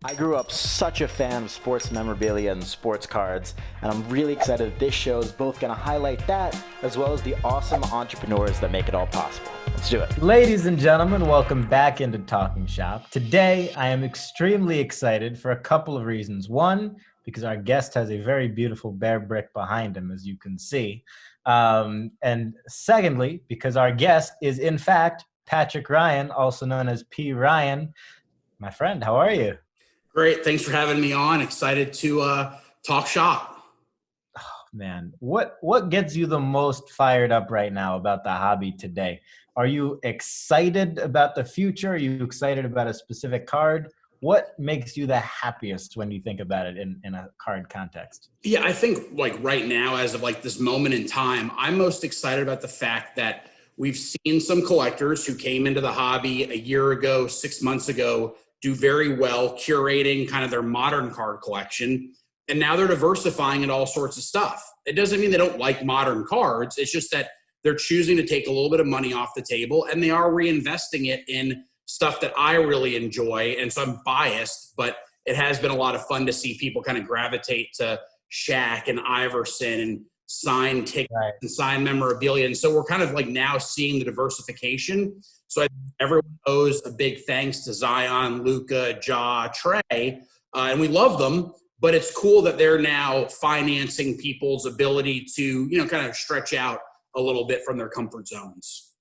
I grew up such a fan of sports memorabilia and sports cards, and I'm really excited that this show is both going to highlight that as well as the awesome entrepreneurs that make it all possible. Let's do it. Ladies and gentlemen, welcome back into Talking Shop. Today, I am extremely excited for a couple of reasons. One, because our guest has a very beautiful bear brick behind him, as you can see. And secondly, because our guest is, in fact, PRyan, also known as PRyan. My friend, how are you? Great. Thanks for having me on. Excited to talk shop. Oh, man, what gets you the most fired up right now about the hobby today? Are you excited about the future? Are you excited about a specific card? What makes you the happiest when you think about it in a card context? Yeah, I think like right now, as of like this moment in time, I'm most excited about the fact that we've seen some collectors who came into the hobby a year ago, 6 months ago, do very well curating kind of their modern card collection. And now they're diversifying into all sorts of stuff. It doesn't mean they don't like modern cards. It's just that they're choosing to take a little bit of money off the table and they are reinvesting it in stuff that I really enjoy. And so I'm biased, but it has been a lot of fun to see people kind of gravitate to Shaq and Iverson and sign tickets and sign memorabilia. And so we're kind of like now seeing the diversification. So everyone owes a big thanks to Zion, Luka, Ja, Trey, and we love them. But it's cool that they're now financing people's ability to, kind of stretch out a little bit from their comfort zones.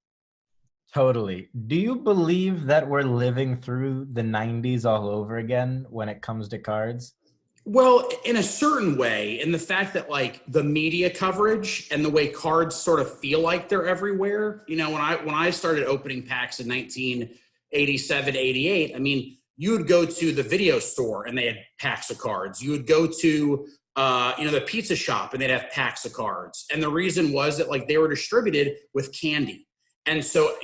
Totally. Do you believe that we're living through the 90s all over again when it comes to cards? Well, in a certain way, in the fact that like the media coverage and the way cards sort of feel like they're everywhere. When I started opening packs in 1987, 88, I mean, you would go to the video store and they had packs of cards. You would go to the pizza shop and they'd have packs of cards. And the reason was that like they were distributed with candy. And so,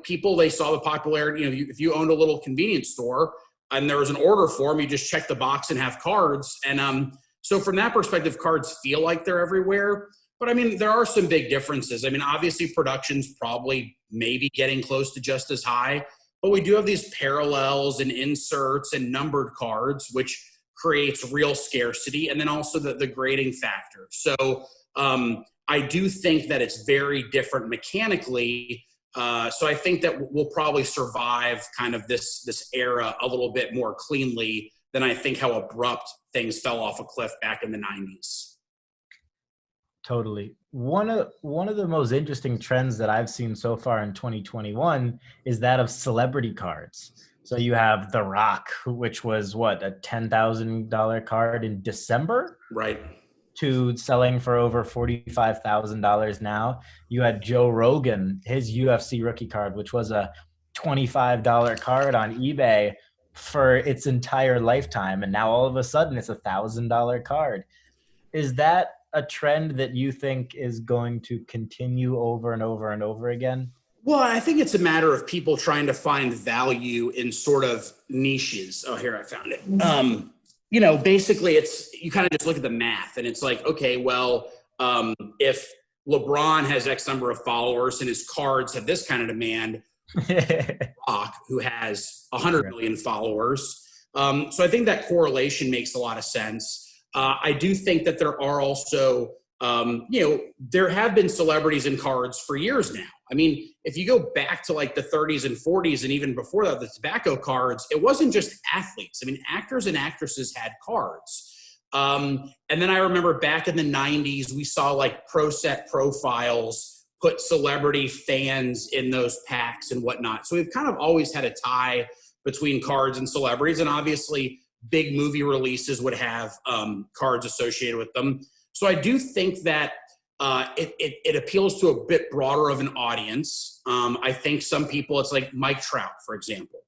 people, they saw the popularity, if you owned a little convenience store, and there was an order form, you just check the box and have cards. And so from that perspective, cards feel like they're everywhere. But I mean, there are some big differences. I mean, obviously production's probably maybe getting close to just as high, but we do have these parallels and inserts and numbered cards, which creates real scarcity. And then also the grading factor. So I do think that it's very different mechanically. So I think that we'll probably survive kind of this era a little bit more cleanly than I think how abrupt things fell off a cliff back in the 90s. Totally. One of the most interesting trends that I've seen so far in 2021 is that of celebrity cards. So you have The Rock, which was a $10,000 card in December? Right. To selling for over $45,000 now. You had Joe Rogan, his UFC rookie card, which was a $25 card on eBay for its entire lifetime. And now all of a sudden it's $1,000 card. Is that a trend that you think is going to continue over and over and over again? Well, I think it's a matter of people trying to find value in sort of niches. Oh, here I found it. Basically you kind of just look at the math and it's like, okay, well, if LeBron has X number of followers and his cards have this kind of demand, Rock, who has 100 million followers. So I think that correlation makes a lot of sense. I do think that there are also, there have been celebrities in cards for years now. I mean, if you go back to like the 30s and 40s and even before that, the tobacco cards, it wasn't just athletes. I mean, actors and actresses had cards. And then I remember back in the 90s, we saw like Pro Set Profiles put celebrity fans in those packs and whatnot. So we've kind of always had a tie between cards and celebrities. And obviously big movie releases would have cards associated with them. So I do think that it appeals to a bit broader of an audience. I think some people, it's like Mike Trout, for example.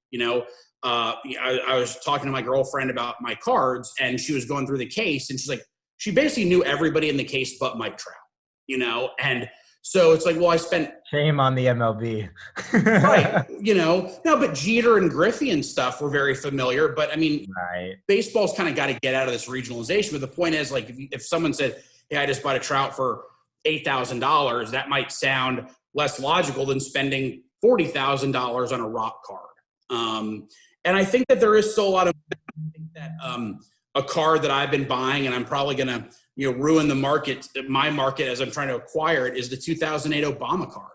I was talking to my girlfriend about my cards, and she was going through the case, and she's like, she basically knew everybody in the case but Mike Trout, and so it's like, well, I spent shame on the MLB, right? No, but Jeter and Griffey and stuff were very familiar. But I mean, baseball's kind of got to get out of this regionalization. But the point is, like, if someone said, "Hey, I just bought a Trout for $8,000," that might sound less logical than spending $40,000 on a Rock card. And I think that there is still a lot of, I think that a card that I've been buying, and I'm probably going to, ruin the market, my market as I'm trying to acquire it, is the 2008 Obama card.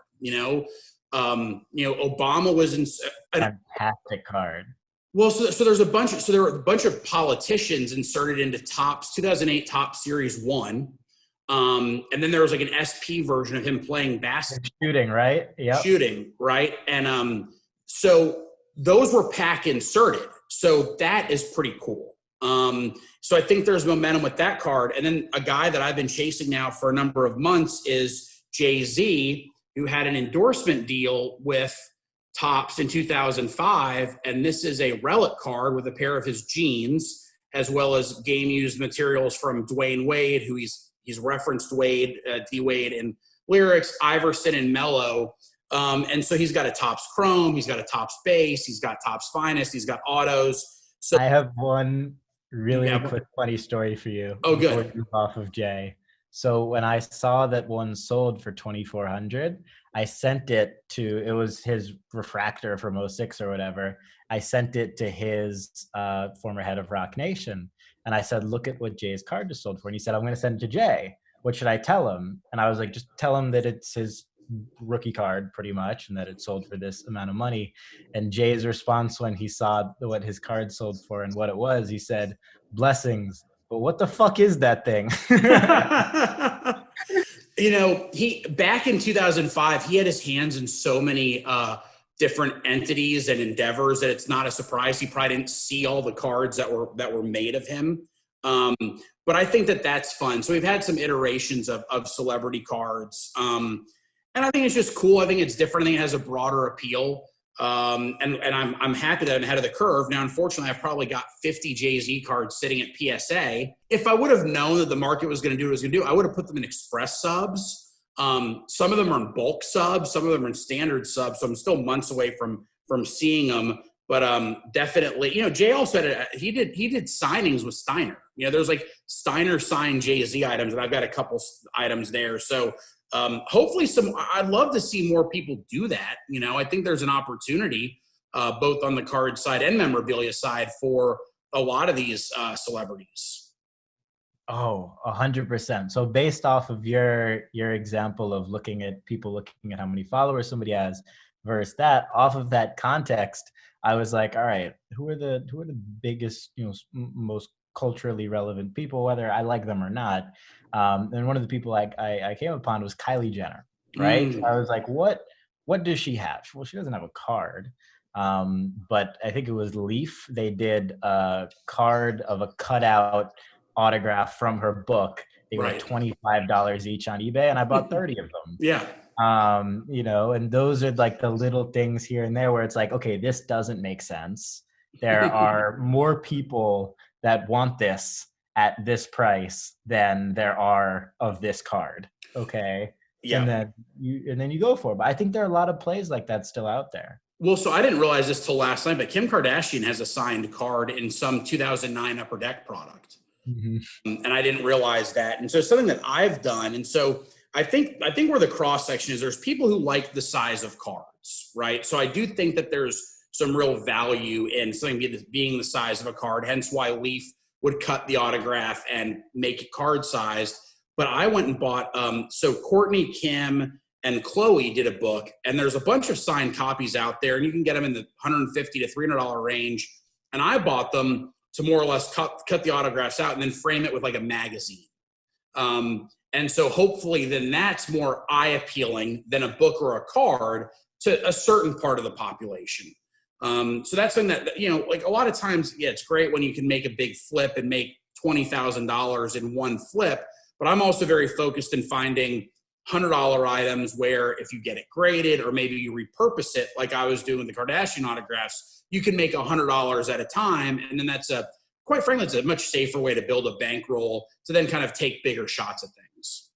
Obama was in fantastic card. Well, so there's there were a bunch of politicians inserted into Topps 2008 Topps Series 1. And then there was like an SP version of him playing basketball. Shooting, right? Yeah. Shooting, right? And so those were pack inserted. So that is pretty cool. So I think there's momentum with that card. And then a guy that I've been chasing now for a number of months is JayZ, who had an endorsement deal with Topps in 2005. And this is a relic card with a pair of his jeans, as well as game used materials from Dwayne Wade, who he's referenced D Wade in lyrics, Iverson and Melo. And so he's got a Topps Chrome, he's got a Topps base, he's got Topps Finest, he's got autos. So I have one really quick funny story for you. Oh, good. Off of Jay. So when I saw that one sold for $2,400, I sent it to, it was his refractor from 06 or whatever. I sent it to his former head of Rock Nation. And I said, look at what Jay's card just sold for. And he said, I'm going to send it to Jay. What should I tell him? And I was like, just tell him that it's his rookie card pretty much, and that it sold for this amount of money. And Jay's response when he saw what his card sold for and what it was, he said, blessings, but what the fuck is that thing? He back in 2005, he had his hands in so many different entities and endeavors that it's not a surprise he probably didn't see all the cards that were made of him. But I think that that's fun. So we've had some iterations of celebrity cards. And I think it's just cool. I think it's different. I think it has a broader appeal. And I'm happy that I'm ahead of the curve. Now, unfortunately, I've probably got 50 JayZ cards sitting at PSA. If I would have known that the market was going to do what it was going to do, I would have put them in express subs. Some of them are in bulk subs. Some of them are in standard subs. So I'm still months away from seeing them. But definitely, Jay also had he did signings with Steiner. There's like Steiner signed JayZ items, and I've got a couple items there. So hopefully I'd love to see more people do that. I think there's an opportunity both on the card side and memorabilia side for a lot of these celebrities. Oh, 100%. So based off of your example of looking at how many followers somebody has versus that, off of that context, I was like, all right, who are the biggest, most culturally relevant people, whether I like them or not. And one of the people I came upon was Kylie Jenner, right? I was like, what does she have? Well, she doesn't have a card. But I think it was Leaf. They did a card of a cutout autograph from her book. They were $25 each on eBay, and I bought 30 of them. Yeah. And those are like the little things here and there where it's like, okay, this doesn't make sense. There are more people that want this at this price than there are of this card. Okay. Yeah. And then you go for it. But I think there are a lot of plays like that still out there. Well, so I didn't realize this till last night, but Kim Kardashian has a signed card in some 2009 Upper Deck product. Mm-hmm. And I didn't realize that. And so it's something that I've done. And so I think where the cross section is, there's people who like the size of cards, right? So I do think that there's some real value in something being the size of a card, hence why Leaf would cut the autograph and make it card sized. But I went and bought, so Courtney, Kim, and Chloe did a book, and there's a bunch of signed copies out there, and you can get them in the $150 to $300 range. And I bought them to more or less cut the autographs out and then frame it with like a magazine. And so hopefully then that's more eye appealing than a book or a card to a certain part of the population. So that's something that, like a lot of times, yeah, it's great when you can make a big flip and make $20,000 in one flip. But I'm also very focused in finding $100 items where if you get it graded or maybe you repurpose it, like I was doing with the Kardashian autographs, you can make $100 at a time. And then quite frankly, it's a much safer way to build a bankroll to then kind of take bigger shots at things.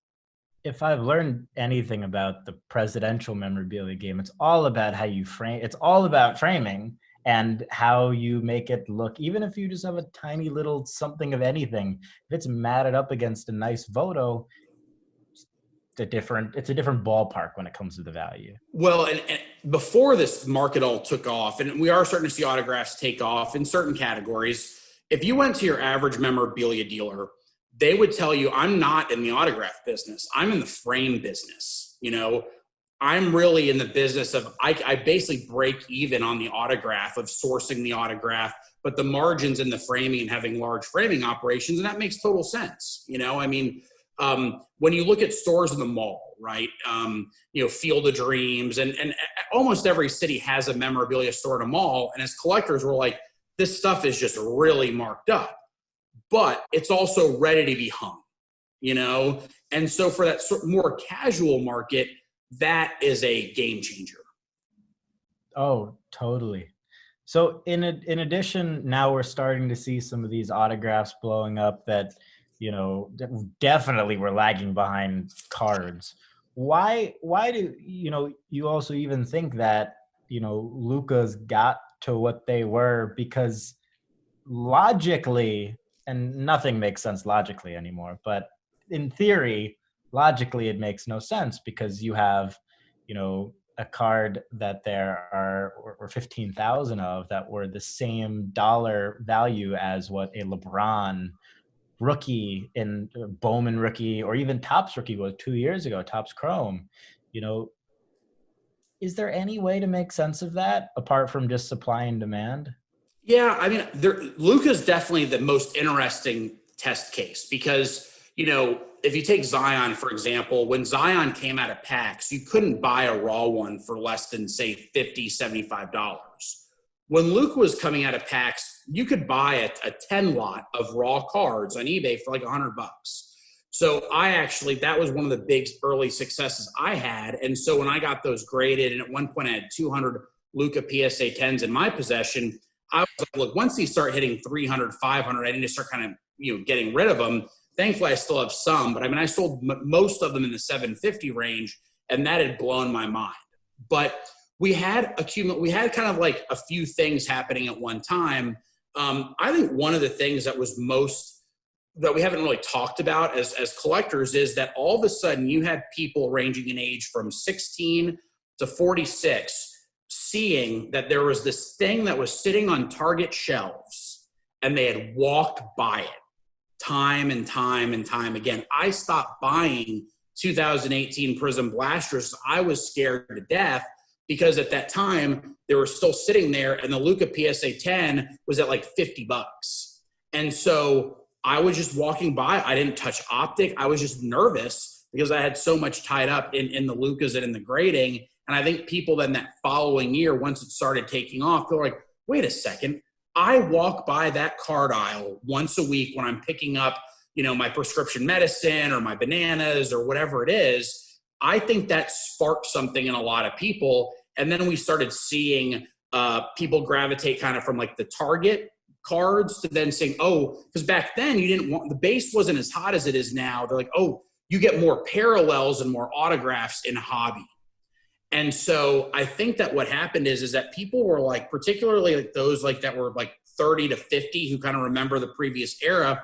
If I've learned anything about the presidential memorabilia game, it's all about how you frame. It's all about framing and how you make it look. Even if you just have a tiny little something of anything, if it's matted up against a nice photo, it's a different ballpark when it comes to the value. Well, before this market all took off, and we are starting to see autographs take off in certain categories, if you went to your average memorabilia dealer, they would tell you, I'm not in the autograph business. I'm in the frame business. You know, I'm really in the business of, I basically break even on the autograph, of sourcing the autograph, but the margins in the framing and having large framing operations. And that makes total sense. You know, I mean, when you look at stores in the mall, right? You know, Field of Dreams, and almost every city has a memorabilia store in a mall. And as collectors, we're like, this stuff is just really marked up, but it's also ready to be hung, you know? And so for that more casual market, that is a game changer. Oh, totally. So in addition, now we're starting to see some of these autographs blowing up that, you know, definitely were lagging behind cards. Why do, you know, you also even think that, you know, Luka's got to what they were? Because logically, and nothing makes sense logically anymore, but in theory, logically, it makes no sense, because you have, you know, a card that there are or 15,000 of that were the same dollar value as what a LeBron rookie in Bowman rookie, or even Topps rookie was 2 years ago, Topps Chrome. You know, is there any way to make sense of that apart from just supply and demand? Yeah, I mean, Luka's definitely the most interesting test case, because, you know, if you take Zion, for example, when Zion came out of packs, you couldn't buy a raw one for less than, say, $50, $75. When Luka was coming out of packs, you could buy a 10 lot of raw cards on eBay for like $100. So that was one of the big early successes I had. And so when I got those graded, and at one point I had 200 Luka PSA 10s in my possession, I was like, look, once these start hitting 300, 500, I need to start kind of, you know, getting rid of them. Thankfully, I still have some, but I mean, I sold most of them in the 750 range, and that had blown my mind. But we had kind of like a few things happening at one time. I think one of the things that was that we haven't really talked about as collectors is that all of a sudden you had people ranging in age from 16 to 46 seeing that there was this thing that was sitting on Target shelves, and they had walked by it time and time and time again. I stopped buying 2018 Prism Blasters. I was scared to death, because at that time they were still sitting there, and the Luka PSA 10 was at like $50. And so I was just walking by. I didn't touch optic. I was just nervous because I had so much tied up in the Lukas and in the grading. And I think people then that following year, once it started taking off, they're like, wait a second. I walk by that card aisle once a week when I'm picking up, you know, my prescription medicine or my bananas or whatever it is. I think that sparked something in a lot of people. And then we started seeing people gravitate kind of from like the Target cards to then saying, oh, because back then you didn't want, the base wasn't as hot as it is now. They're like, oh, you get more parallels and more autographs in hobby. And so I think that what happened is that people were like, particularly like those like that were like 30 to 50 who kind of remember the previous era,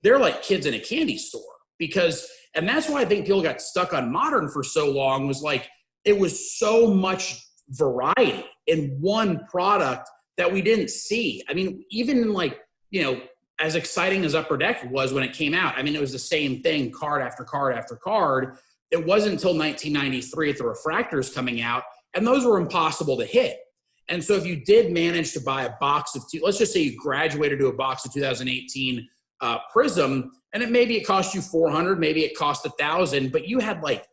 they're like kids in a candy store, because, and that's why I think people got stuck on modern for so long, was like, it was so much variety in one product that we didn't see. I mean, even in like, you know, as exciting as Upper Deck was when it came out, I mean, it was the same thing, card after card after card. It wasn't until 1993 at the refractors coming out, and those were impossible to hit. And so if you did manage to buy a box of let's just say you graduated to a box of 2018 Prism, and maybe it cost you $400, maybe it cost $1,000, but you had like,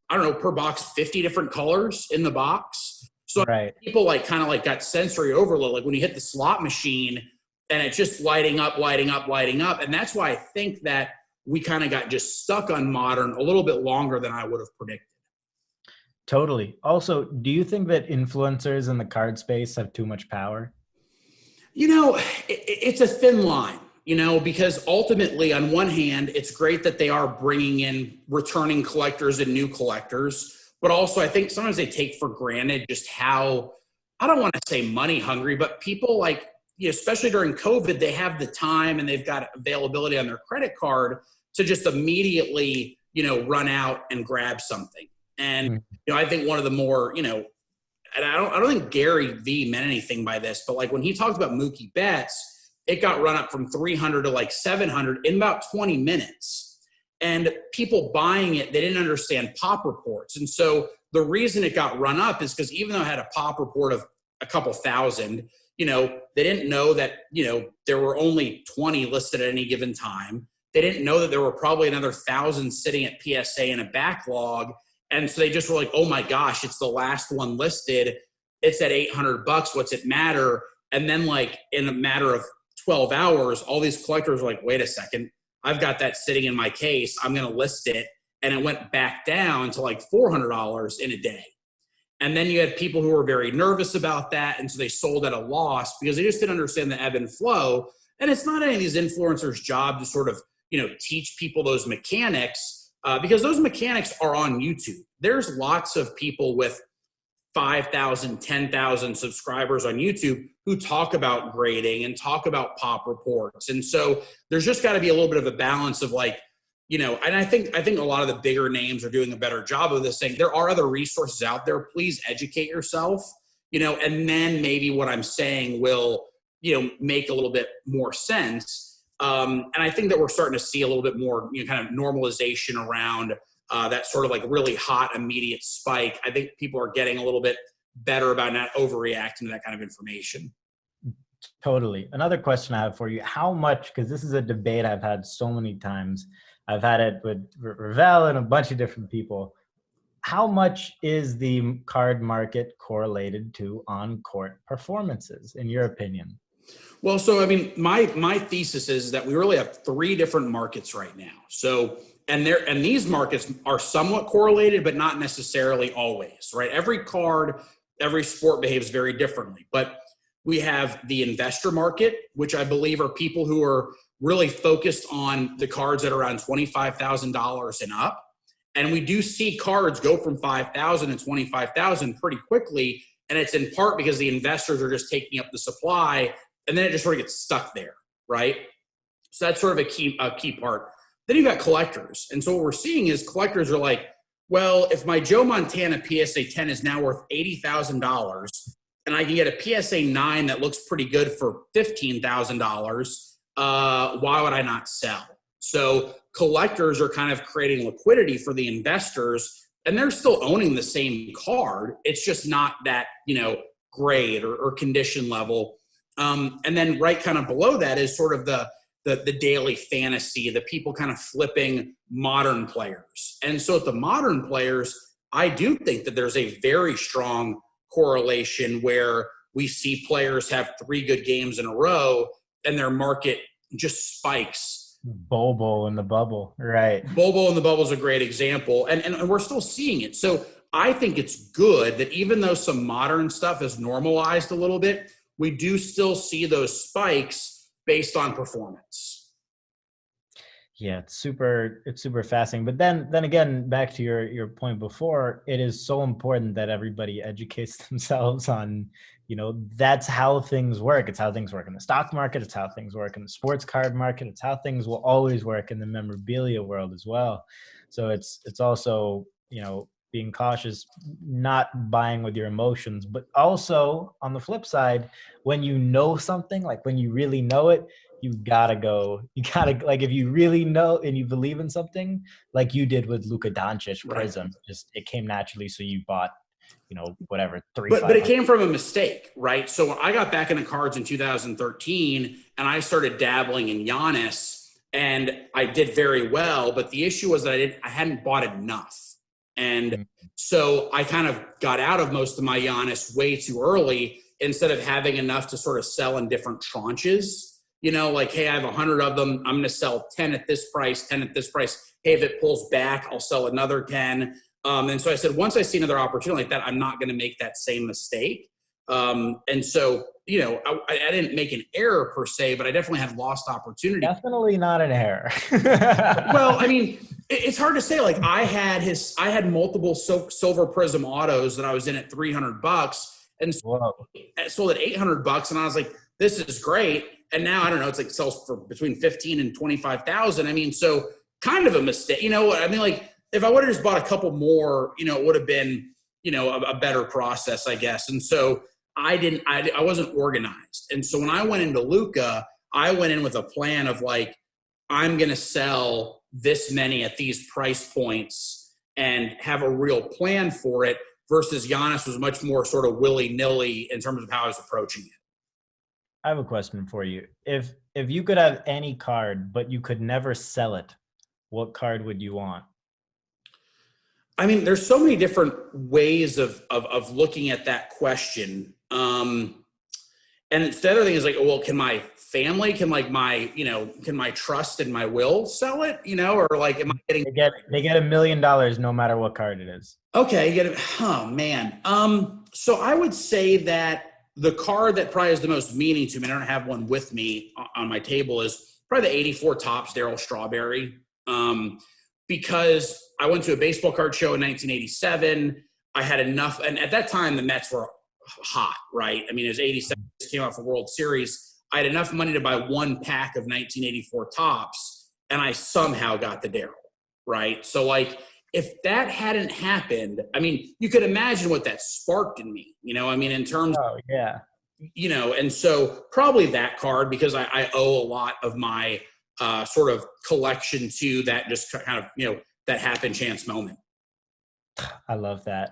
I don't know, per box, 50 different colors in the box. So right. People like kind of like got sensory overload, like when you hit the slot machine and it's just lighting up. And that's why I think that we kind of got just stuck on modern a little bit longer than I would have predicted. Totally. Also, do you think that influencers in the card space have too much power? You know, it's a thin line, you know, because ultimately on one hand, it's great that they are bringing in returning collectors and new collectors, but also I think sometimes they take for granted just how, I don't want to say money hungry, but people like, you know, especially during COVID, they have the time and they've got availability on their credit card to just immediately, you know, run out and grab something. And, you know, I think one of the more, you know, and I don't think Gary V meant anything by this, but like when he talked about Mookie Betts, it got run up from 300 to like 700 in about 20 minutes. And people buying it, they didn't understand pop reports. And so the reason it got run up is because even though it had a pop report of a couple thousand, you know, they didn't know that, you know, there were only 20 listed at any given time. They didn't know that there were probably another 1,000 sitting at PSA in a backlog. And so they just were like, oh my gosh, it's the last one listed. It's at $800. What's it matter? And then like in a matter of 12 hours, all these collectors were like, wait a second, I've got that sitting in my case. I'm going to list it. And it went back down to like $400 in a day. And then you had people who were very nervous about that. And so they sold at a loss because they just didn't understand the ebb and flow. And it's not any of these influencers' job to sort of, you know, teach people those mechanics. Because those mechanics are on YouTube. There's lots of people with 5,000, 10,000 subscribers on YouTube who talk about grading and talk about pop reports. And so there's just got to be a little bit of a balance of like, you know, and I think a lot of the bigger names are doing a better job of this thing. There are other resources out there. Please educate yourself, you know, and then maybe what I'm saying will, you know, make a little bit more sense. And I think that we're starting to see a little bit more, you know, kind of normalization around that sort of like really hot, immediate spike. I think people are getting a little bit better about not overreacting to that kind of information. Totally. Another question I have for you, how much, because this is a debate I've had so many times. I've had it with Ravel and a bunch of different people. How much is the card market correlated to on-court performances, in your opinion? Well, so I mean, my thesis is that we really have three different markets right now. So, and these markets are somewhat correlated, but not necessarily always, right? Every card, every sport behaves very differently. But we have the investor market, which I believe are people who are really focused on the cards that are around $25,000 and up. And we do see cards go from 5,000 to 25,000 pretty quickly. And it's in part because the investors are just taking up the supply. And then it just sort of gets stuck there, right? So that's sort of a key part. Then you've got collectors. And so what we're seeing is collectors are like, well, if my Joe Montana PSA 10 is now worth $80,000 and I can get a PSA 9 that looks pretty good for $15,000, why would I not sell? So collectors are kind of creating liquidity for the investors, and they're still owning the same card. It's just not that, you know, grade or condition level. And then right kind of below that is sort of the daily fantasy, the people kind of flipping modern players. And so at the modern players, I do think that there's a very strong correlation where we see players have 3 good games in a row and their market just spikes. Bobo in the bubble, right? Bobo in the bubble is a great example. And we're still seeing it. So I think it's good that even though some modern stuff is normalized a little bit, we do still see those spikes based on performance. Yeah, it's super fascinating. But then again, back to your point before, it is so important that everybody educates themselves on, you know, that's how things work. It's how things work in the stock market. It's how things work in the sports card market. It's how things will always work in the memorabilia world as well. So it's also, you know, being cautious, not buying with your emotions, but also on the flip side, when you know something, like when you really know it, you gotta, like, if you really know and you believe in something, like you did with Luka Doncic Prism, right. Just it came naturally. So you bought, you know, whatever, but it came from a mistake, right? So when I got back into cards in 2013 and I started dabbling in Giannis, and I did very well, but the issue was that I hadn't bought enough. And so I kind of got out of most of my Giannis way too early instead of having enough to sort of sell in different tranches. You know, like, hey, I have 100 of them. I'm going to sell 10 at this price, 10 at this price. Hey, if it pulls back, I'll sell another 10. And so I said, once I see another opportunity like that, I'm not going to make that same mistake. And so, you know, I didn't make an error per se, but I definitely had lost opportunity. Definitely not an error. Well, I mean, it's hard to say. Like I had multiple silver prism autos that I was in at $300 and sold at $800. And I was like, this is great. And now, I don't know, it's like sells for between 15 and 25,000. I mean, so kind of a mistake. You know what I mean? Like if I would have just bought a couple more, you know, it would have been, a better process, I guess. And so I wasn't organized. And so when I went into Luca, I went in with a plan of like, I'm going to sell this many at these price points and have a real plan for it, versus Giannis was much more sort of willy-nilly in terms of how I was approaching it. I have a question for you. If you could have any card, but you could never sell it, what card would you want? I mean, there's so many different ways of looking at that question. And it's the other thing is like, well, can my family, can my trust and my will sell it, or like, am I getting? They get $1 million no matter what card it is. Okay, you get it. Oh man. So I would say that the card that probably has the most meaning to me, and I don't have one with me on my table, is probably the 84 Topps Darryl Strawberry. Because I went to a baseball card show in 1987. I had enough, and at that time the Mets were hot, right? I mean, it was 87, came out for World Series. I had enough money to buy one pack of 1984 Topps, and I somehow got the Darryl, right? So like, if that hadn't happened, I mean, you could imagine what that sparked in me, I mean, in terms of, yeah, and so probably that card, because I owe a lot of my sort of collection to that, just kind of, that happen chance moment. I love that.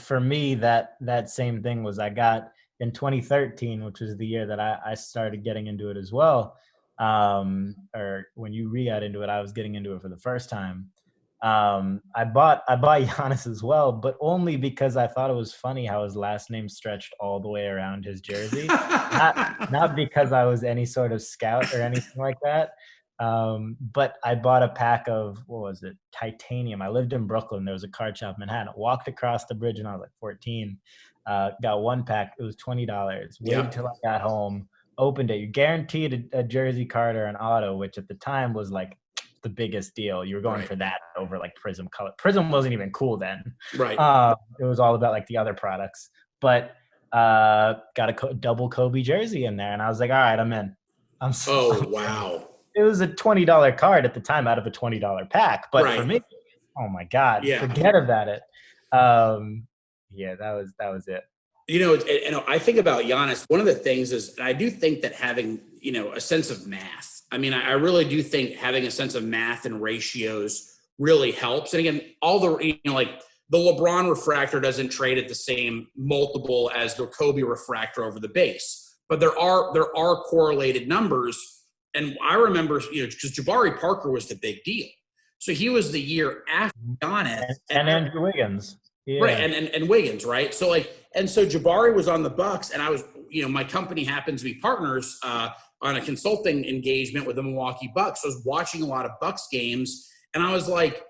For me, that same thing was, I got in 2013, which was the year that I started getting into it as well. Or when you got into it, I was getting into it for the first time. I bought Giannis as well, but only because I thought it was funny how his last name stretched all the way around his jersey. not because I was any sort of scout or anything like that. But I bought a pack of, what was it? Titanium. I lived in Brooklyn. There was a card shop in Manhattan. Walked across the bridge when I was like 14. Got one pack. It was $20. Waited till I got home. Opened it. You guaranteed a jersey card or an auto, which at the time was like the biggest deal. You were going for that over like Prism color. Prism wasn't even cool then. Right. It was all about like the other products. But got a double Kobe jersey in there, and I was like, all right, I'm in. Oh wow. It was a $20 card at the time out of a $20 pack. But for me, oh my God, forget about it. Yeah, that was it. I think about Giannis. One of the things is, I do think that having, a sense of math. I mean, I really do think having a sense of math and ratios really helps. And again, all the, like the LeBron refractor doesn't trade at the same multiple as the Kobe refractor over the base, but there are correlated numbers. And I remember, because Jabari Parker was the big deal. So he was the year after Giannis. And Andrew Wiggins. Yeah. Right, and Wiggins, right? So so Jabari was on the Bucks, and I was, my company happens to be partners on a consulting engagement with the Milwaukee Bucks. So I was watching a lot of Bucks games, and I was like,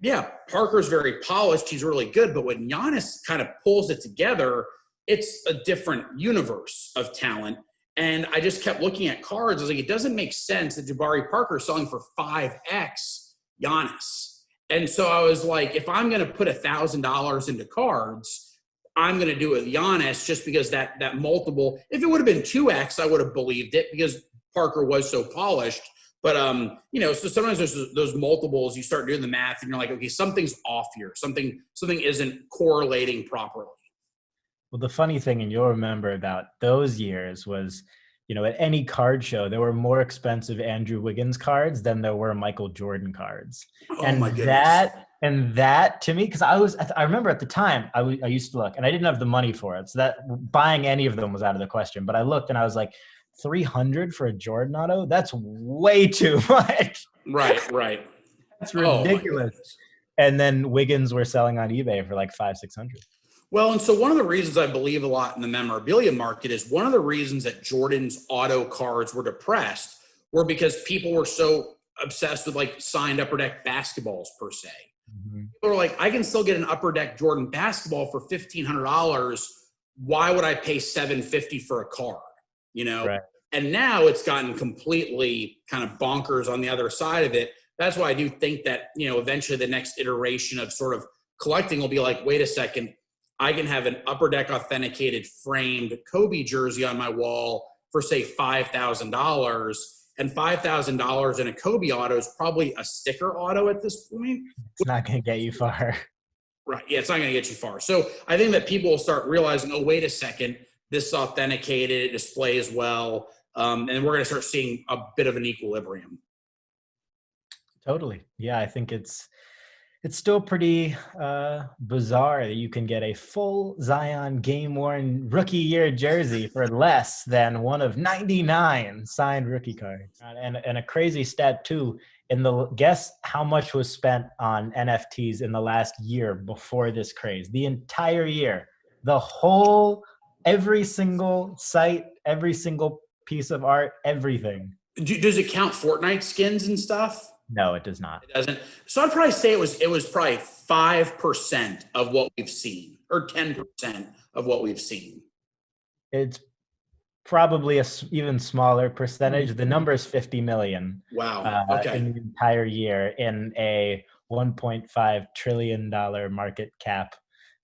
yeah, Parker's very polished. He's really good. But when Giannis kind of pulls it together, it's a different universe of talent. And I just kept looking at cards. I was like, it doesn't make sense that Jabari Parker is selling for 5x Giannis. And so I was like, if I'm going to put $1,000 into cards, I'm going to do it with Giannis, just because that multiple, if it would have been 2x, I would have believed it because Parker was so polished. But, so sometimes there's those multiples, you start doing the math and you're like, okay, something's off here. Something isn't correlating properly. Well, the funny thing, and you'll remember about those years, was, at any card show, there were more expensive Andrew Wiggins cards than there were Michael Jordan cards. Oh, my goodness. That to me, because I remember at the time I used to look, and I didn't have the money for it, so that buying any of them was out of the question. But I looked and I was like, $300 for a Jordan auto? That's way too much. Right. That's ridiculous. And then Wiggins were selling on eBay for like $500-600. Well, and so one of the reasons I believe a lot in the memorabilia market is one of the reasons that Jordan's auto cards were depressed were because people were so obsessed with like signed upper deck basketballs per se. Mm-hmm. People are like, I can still get an upper deck Jordan basketball for $1,500. Why would I pay $750 for a card? Right. And now it's gotten completely kind of bonkers on the other side of it. That's why I do think that, eventually the next iteration of sort of collecting will be like, wait a second, I can have an upper deck authenticated framed Kobe jersey on my wall for say $5,000, and $5,000 in a Kobe auto is probably a sticker auto at this point. It's not going to get you far. Right. Yeah, it's not going to get you far. So I think that people will start realizing, oh, wait a second, this is authenticated, it displays well, and we're going to start seeing a bit of an equilibrium. Totally. Yeah, I think it's still pretty bizarre that you can get a full Zion game-worn rookie year jersey for less than one of 99 signed rookie cards. And a crazy stat too, guess how much was spent on NFTs in the last year before this craze? The entire year. Every single site, every single piece of art, everything. Does it count Fortnite skins and stuff? No, it does not. It doesn't. So I'd probably say it was probably 5% of what we've seen, or 10% of what we've seen. It's probably a even smaller percentage. The number is 50 million. Wow. Okay. In the entire year in a $1.5 trillion market cap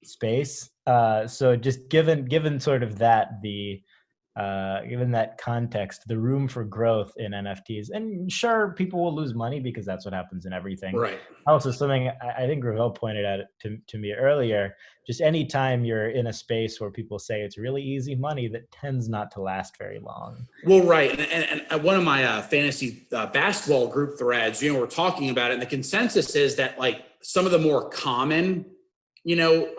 space. So just given sort of that, given that context, the room for growth in NFTs, and sure, people will lose money because that's what happens in everything. Right. Also, something I think Ravel pointed out to me earlier, just anytime you're in a space where people say it's really easy money, that tends not to last very long. Well, right. And one of my fantasy basketball group threads, we're talking about it, and the consensus is that like some of the more common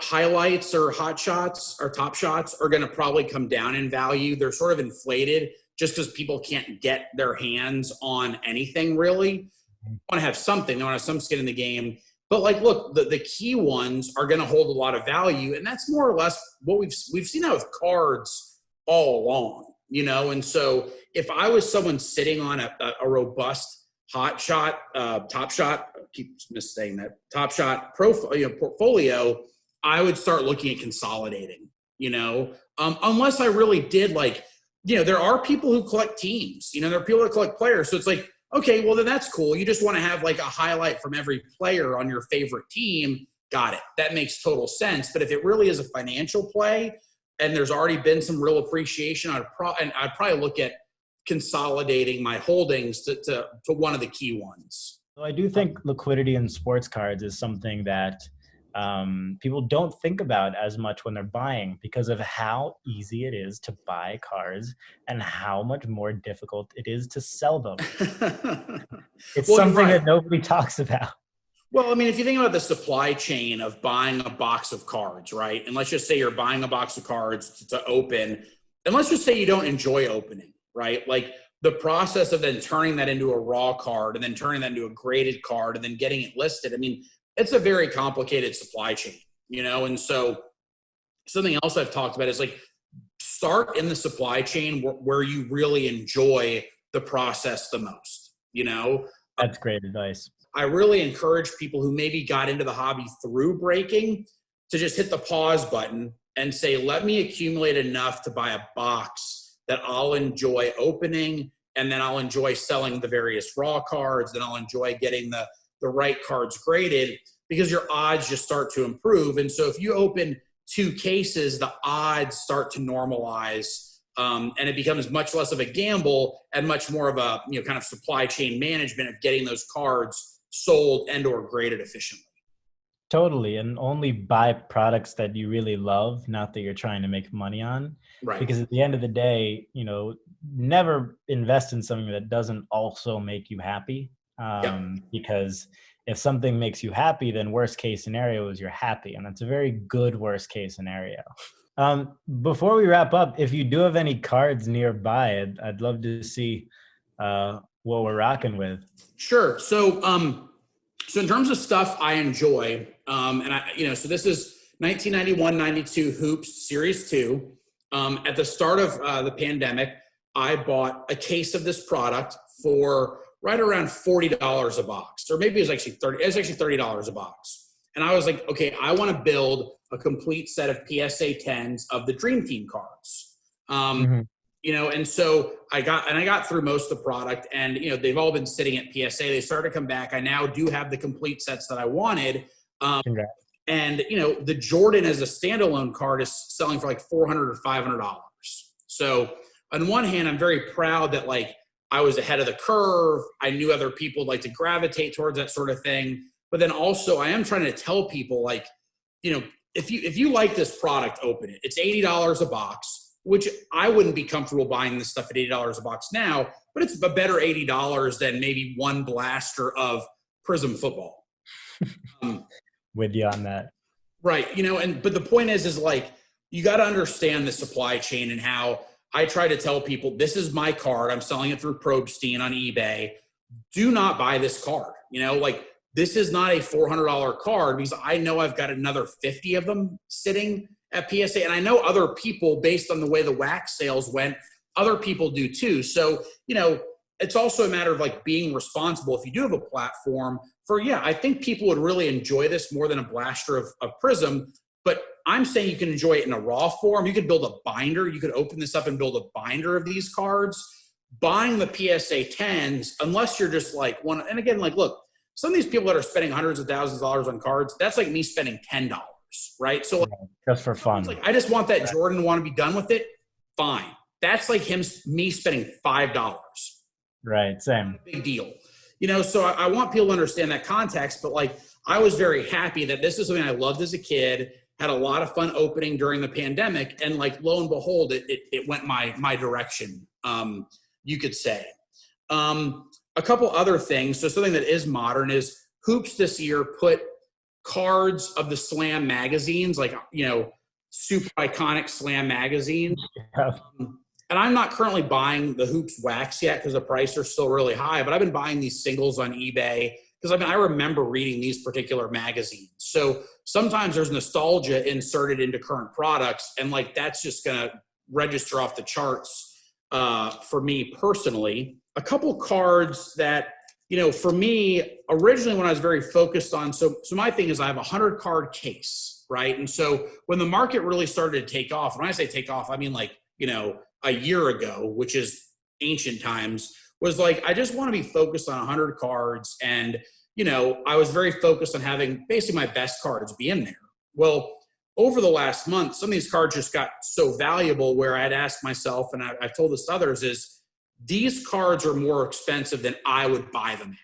highlights or hot shots or top shots are going to probably come down in value. They're sort of inflated just because people can't get their hands on anything really. They want to have something. They want to have some skin in the game. But like, look, the key ones are going to hold a lot of value. And that's more or less what we've seen that with cards all along, And so if I was someone sitting on a robust hot shot, top shot, keep missaying that, top shot portfolio, I would start looking at consolidating, unless I really did there are people who collect teams, there are people that collect players. So it's like, okay, well then that's cool. You just want to have like a highlight from every player on your favorite team. Got it. That makes total sense. But if it really is a financial play and there's already been some real appreciation, I'd probably look at consolidating my holdings to one of the key ones. So I do think liquidity in sports cards is something that people don't think about as much when they're buying because of how easy it is to buy cards and how much more difficult it is to sell them. It's something that nobody talks about. Well, I mean, if you think about the supply chain of buying a box of cards, right? And let's just say you're buying a box of cards to open, and let's just say you don't enjoy opening, right? Like the process of then turning that into a raw card and then turning that into a graded card and then getting it listed. I mean, it's a very complicated supply chain, And so something else I've talked about is like start in the supply chain where you really enjoy the process the most, That's great advice. I really encourage people who maybe got into the hobby through breaking to just hit the pause button and say, let me accumulate enough to buy a box that I'll enjoy opening, and then I'll enjoy selling the various raw cards, then I'll enjoy getting the right cards graded, because your odds just start to improve. And so if you open 2 cases, the odds start to normalize, and it becomes much less of a gamble and much more of a kind of supply chain management of getting those cards sold and or graded efficiently. Totally. And only buy products that you really love, not that you're trying to make money on. Right. Because at the end of the day, never invest in something that doesn't also make you happy. Because if something makes you happy, then worst case scenario is you're happy. And that's a very good worst case scenario. Before we wrap up, if you do have any cards nearby, I'd love to see what we're rocking with. Sure. So in terms of stuff I enjoy, so this is 1991-92 Hoops Series 2. At the start of the pandemic, I bought a case of this product for right around $40 a box, or maybe it was actually $30. It was actually $30 a box. And I was like, okay, I want to build a complete set of PSA 10s of the Dream Team cards. And so I got through most of the product, and they've all been sitting at PSA. They started to come back. I now do have the complete sets that I wanted. And the Jordan as a standalone card is selling for like $400 or $500. So on one hand, I'm very proud that like I was ahead of the curve. I knew other people like to gravitate towards that sort of thing. But then also I am trying to tell people like, if you like this product, open it. It's $80 a box, which I wouldn't be comfortable buying this stuff at $80 a box now, but it's a better $80 than maybe one blaster of Prism football. With you on that. Right. But the point is like, you got to understand the supply chain and how I try to tell people, this is my card. I'm selling it through Probstein on eBay. Do not buy this card. Like, this is not a $400 card, because I know I've got another 50 of them sitting at PSA. And I know other people, based on the way the wax sales went, other people do too. So, it's also a matter of like being responsible. If you do have a platform I think people would really enjoy this more than a blaster of Prism. But I'm saying you can enjoy it in a raw form. You could build a binder. You could open this up and build a binder of these cards. Buying the PSA 10s, unless you're just like one, and again, like, look, some of these people that are spending hundreds of thousands of dollars on cards, that's like me spending $10, right? So like, just for fun. Like, I just want that Jordan to want to be done with it. Fine. That's like me spending $5. Right. Same. Big deal. So I want people to understand that context, but like, I was very happy that this is something I loved as a kid, had a lot of fun opening during the pandemic. And like, lo and behold, it went my direction. You could say. A couple other things. So something that is modern is Hoops this year put cards of the Slam magazines, like, super iconic Slam magazines. Yeah. And I'm not currently buying the Hoops wax yet because the prices are still really high, but I've been buying these singles on eBay because I remember reading these particular magazines. So sometimes there's nostalgia inserted into current products, and like, that's just going to register off the charts for me personally. A couple cards that, for me, originally when I was very focused on, so my thing is I have a 100 card case, right? And so when the market really started to take off, when I say take off, I mean like, a year ago, which is ancient times, was like, I just want to be focused on 100 cards. And, I was very focused on having basically my best cards be in there. Well, over the last month, some of these cards just got so valuable where I'd asked myself, and I've told this to others, is these cards are more expensive than I would buy them at.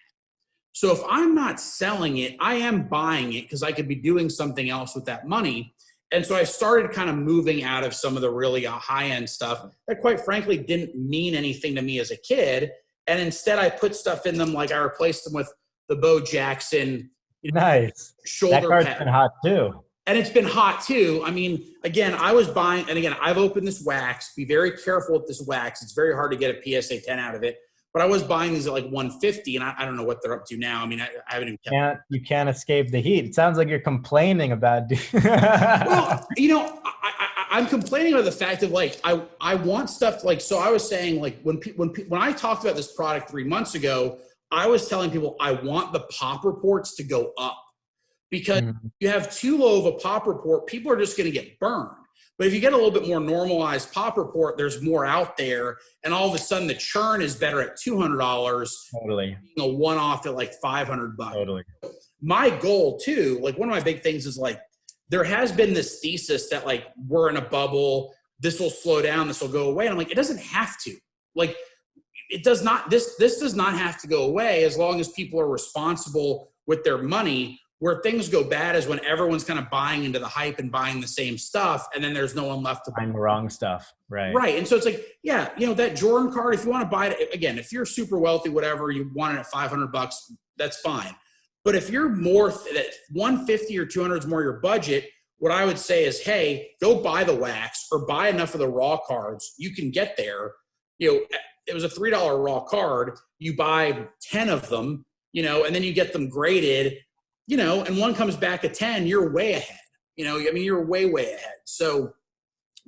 So if I'm not selling it, I am buying it because I could be doing something else with that money. And so I started kind of moving out of some of the really high-end stuff that, quite frankly, didn't mean anything to me as a kid. And instead, I put stuff in them, like I replaced them with the Bo Jackson. Nice. Shoulder that card's pad. Been hot too. And it's been hot too. I mean, again, I was buying, and again, I've opened this wax. Be very careful with this wax. It's very hard to get a PSA 10 out of it. But I was buying these at like 150, and I don't know what they're up to now. I mean, I haven't even kept. You can't escape the heat. It sounds like you're complaining about. Well, I'm complaining about the fact of like I want stuff like, so I was saying like when I talked about this product 3 months ago, I was telling people I want the pop reports to go up, because you have too low of a pop report, people are just going to get burned. But if you get a little bit more normalized pop report, there's more out there, and all of a sudden the churn is better at $200. Totally. Being a one-off at like $500. Totally. My goal too, like one of my big things is like, there has been this thesis that like we're in a bubble, this will slow down, this will go away. And I'm like, it doesn't have to. Like, it does not. This does not have to go away as long as people are responsible with their money. Where things go bad is when everyone's kind of buying into the hype and buying the same stuff, and then there's no one left to buy the wrong stuff. Right. Right. And so it's like, yeah, that Jordan card, if you want to buy it, again, if you're super wealthy, whatever, you want it at $500, that's fine. But if you're more that 150 or 200 is more your budget, what I would say is, hey, go buy the wax or buy enough of the raw cards. You can get there. It was a $3 raw card. You buy 10 of them, and then you get them graded. And one comes back at 10, you're way ahead. You're way, way ahead. So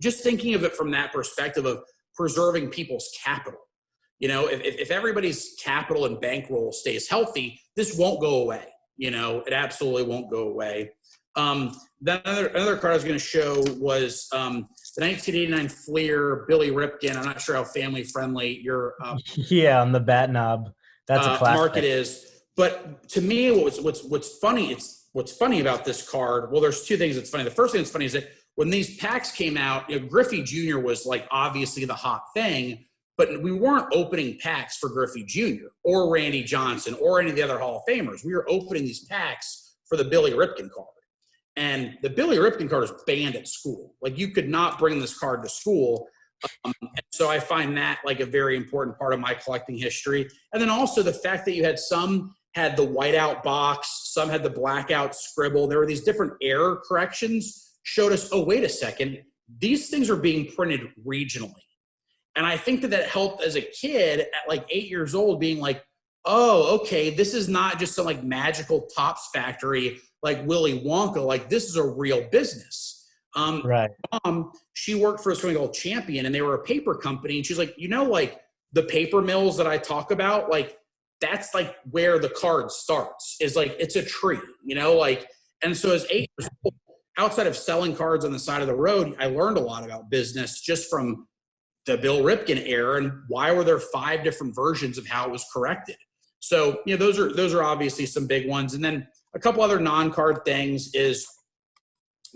just thinking of it from that perspective of preserving people's capital. If everybody's capital and bankroll stays healthy, this won't go away. It absolutely won't go away. Then another card I was going to show was the 1989 Fleer Billy Ripken. I'm not sure how family friendly your yeah, on the bat knob. That's a classic. Market is. But to me, what's funny about this card, well, there's two things that's funny. The first thing that's funny is that when these packs came out, Griffey Jr. was like obviously the hot thing, but we weren't opening packs for Griffey Jr. or Randy Johnson or any of the other Hall of Famers. We were opening these packs for the Billy Ripken card. And the Billy Ripken card was banned at school. Like, you could not bring this card to school. And so I find that like a very important part of my collecting history. And then also the fact that you had some had the whiteout box, some had the blackout scribble. There were these different error corrections, showed us, oh, wait a second, these things are being printed regionally. And I think that helped as a kid at like 8 years old, being like, oh, okay, this is not just some like magical Topps factory like Willy Wonka. Like, this is a real business. Right. Mom, she worked for a company called Champion, and they were a paper company. And she's like, like the paper mills that I talk about, like, that's like where the card starts, is like, it's a tree, like. And so as 8 years old, outside of selling cards on the side of the road, I learned a lot about business just from the Bill Ripken era, and why were there 5 different versions of how it was corrected. So, those are obviously some big ones. And then a couple other non-card things is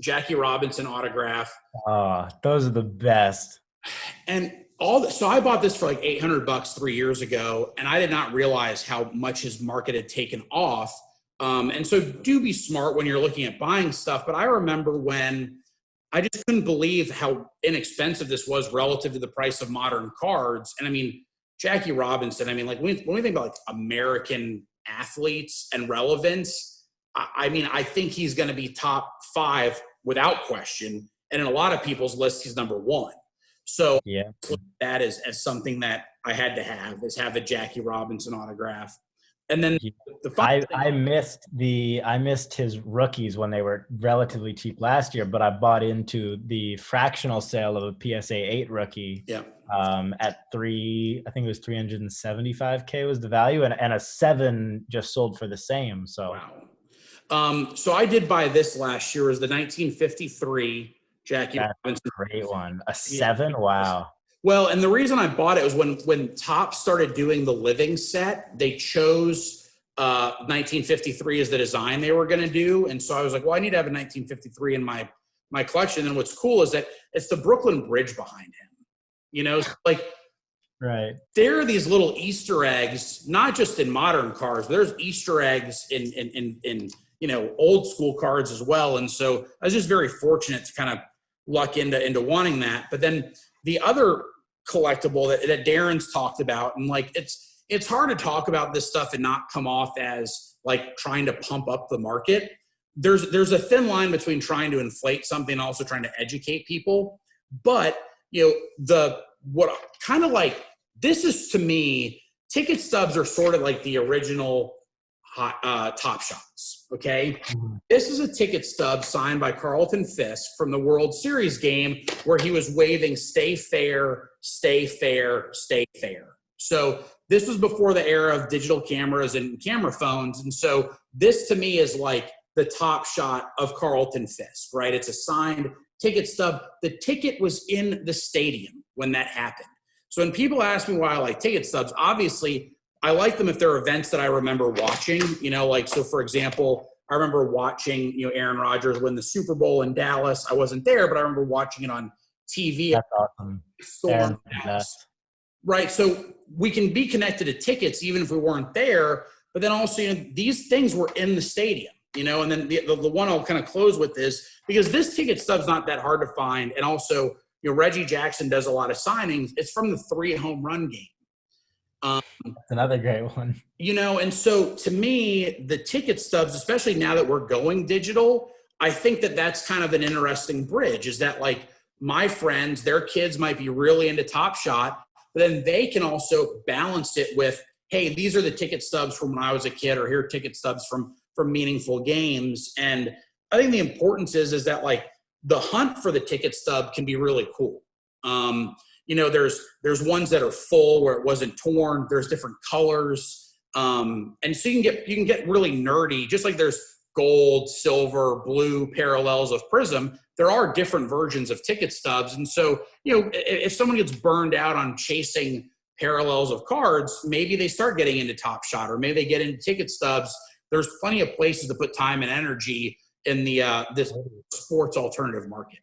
Jackie Robinson autograph. Oh, those are the best. And so I bought this for like $800 3 years ago, and I did not realize how much his market had taken off. And so do be smart when you're looking at buying stuff. But I remember when I just couldn't believe how inexpensive this was relative to the price of modern cards. And I mean, Jackie Robinson, I mean, like when we think about like American athletes and relevance, I mean, I think he's going to be top 5 without question. And in a lot of people's lists, he's number 1. So yeah, that is as something that I had to have a Jackie Robinson autograph. And then I missed his rookies when they were relatively cheap last year, but I bought into the fractional sale of a PSA 8 rookie. Yeah. At I think it was $375K was the value, and a 7 just sold for the same. So wow. So I did buy this last year. It was the 1953 Jackie Robinson. Great one. A 7? Wow. Well, and the reason I bought it was when Topps started doing the living set, they chose 1953 as the design they were going to do. And so I was like, well, I need to have a 1953 in my collection. And what's cool is that it's the Brooklyn Bridge behind him. Like, right. There are these little Easter eggs, not just in modern cars. There's Easter eggs in old school cards as well. And so I was just very fortunate to kind of luck into wanting that. But then the other collectible that Darren's talked about, and like it's hard to talk about this stuff and not come off as like trying to pump up the market. There's a thin line between trying to inflate something and also trying to educate people. But this is, to me, ticket stubs are sort of like the original Top Shots. Okay. Mm-hmm. This is a ticket stub signed by Carlton Fisk from the World Series game, where he was waving "Stay fair, stay fair, stay fair." So this was before the era of digital cameras and camera phones. And so this, to me, is like the Top Shot of Carlton Fisk, right? It's a signed ticket stub. The ticket was in the stadium when that happened. So when people ask me why I like ticket stubs, obviously I like them if they're events that I remember watching, so for example, I remember watching, Aaron Rodgers win the Super Bowl in Dallas. I wasn't there, but I remember watching it on TV. That's awesome. Right. So we can be connected to tickets even if we weren't there, but then also, these things were in the stadium, and then the one I'll kind of close with is because this ticket stub's not that hard to find. And also, Reggie Jackson does a lot of signings. It's from the 3 home run game. That's another great one. And so to me, the ticket stubs, especially now that we're going digital, I think that that's kind of an interesting bridge, is that like my friends, their kids might be really into Top Shot, but then they can also balance it with, hey, these are the ticket stubs from when I was a kid, or here are ticket stubs from meaningful games. And I think the importance is that like the hunt for the ticket stub can be really cool. There's ones that are full where it wasn't torn. There's different colors. And so you can get really nerdy, just like there's gold, silver, blue parallels of Prism. There are different versions of ticket stubs. And so, if someone gets burned out on chasing parallels of cards, maybe they start getting into Top Shot, or maybe they get into ticket stubs. There's plenty of places to put time and energy in this sports alternative market.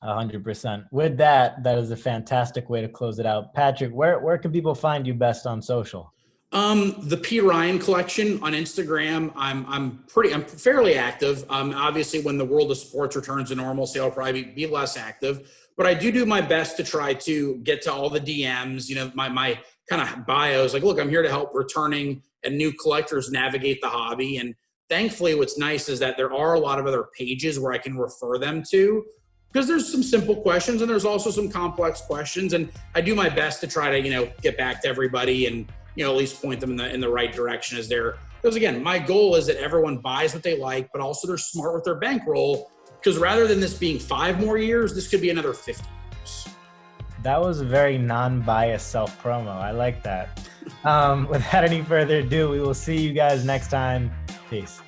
100%. With that is a fantastic way to close it out. Patrick, where can people find you best on social? The PRyan Collection on Instagram. I'm fairly active. Obviously when the world of sports returns to normalcy, I'll probably be less active, but I do my best to try to get to all the DMs. You know, my kind of bio is like, look, I'm here to help returning and new collectors navigate the hobby. And thankfully what's nice is that there are a lot of other pages where I can refer them to, because there's some simple questions and there's also some complex questions. And I do my best to try to, you know, get back to everybody and, you know, at least point them in the right direction as they're, because again, my goal is that everyone buys what they like, but also they're smart with their bankroll, because rather than this being 5 more years, this could be another 50 years. That was a very non-biased self-promo. I like that. Without any further ado, we will see you guys next time. Peace.